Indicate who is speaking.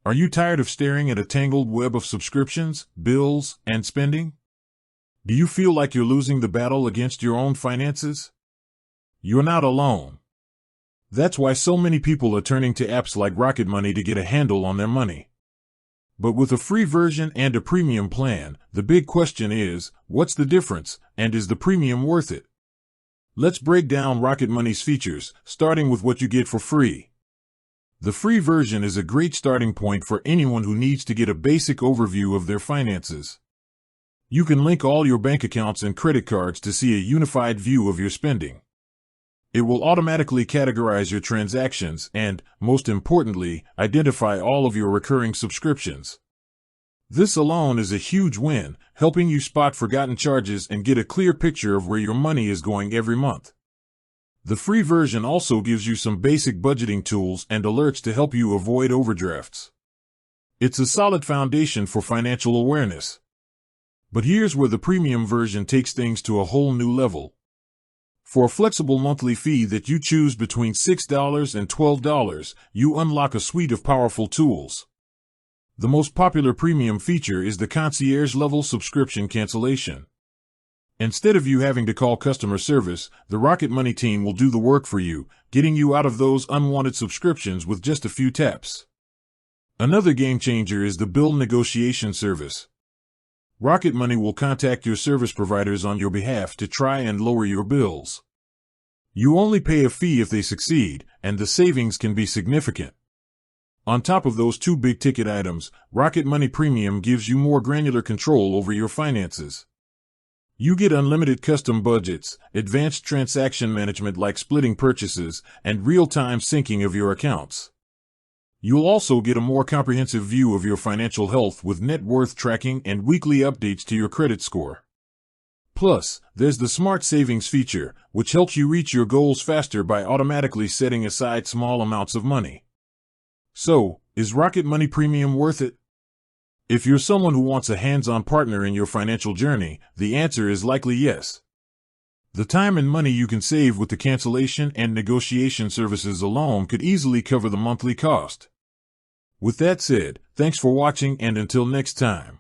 Speaker 1: Are you tired of staring at a tangled web of subscriptions, bills, and spending? Do you feel like you're losing the battle against your own finances? You're not alone. That's why so many people are turning to apps like Rocket Money to get a handle on their money. But with a free version and a premium plan, the big question is, what's the difference, and is the premium worth it? Let's break down Rocket Money's features, starting with what you get for free. The free version is a great starting point for anyone who needs to get a basic overview of their finances. You can link all your bank accounts and credit cards to see a unified view of your spending. It will automatically categorize your transactions and, most importantly, identify all of your recurring subscriptions. This alone is a huge win, helping you spot forgotten charges and get a clear picture of where your money is going every month. The free version also gives you some basic budgeting tools and alerts to help you avoid overdrafts. It's a solid foundation for financial awareness. But here's where the premium version takes things to a whole new level. For a flexible monthly fee that you choose between $6 and $12, you unlock a suite of powerful tools. The most popular premium feature is the concierge-level subscription cancellation. Instead of you having to call customer service, the Rocket Money team will do the work for you, getting you out of those unwanted subscriptions with just a few taps. Another game changer is the bill negotiation service. Rocket Money will contact your service providers on your behalf to try and lower your bills. You only pay a fee if they succeed, and the savings can be significant. On top of those two big-ticket items, Rocket Money Premium gives you more granular control over your finances. You get unlimited custom budgets, advanced transaction management like splitting purchases, and real-time syncing of your accounts. You'll also get a more comprehensive view of your financial health with net worth tracking and weekly updates to your credit score. Plus, there's the Smart Savings feature, which helps you reach your goals faster by automatically setting aside small amounts of money. So, is Rocket Money Premium worth it? If you're someone who wants a hands-on partner in your financial journey, the answer is likely yes. The time and money you can save with the cancellation and negotiation services alone could easily cover the monthly cost. With that said, thanks for watching and until next time.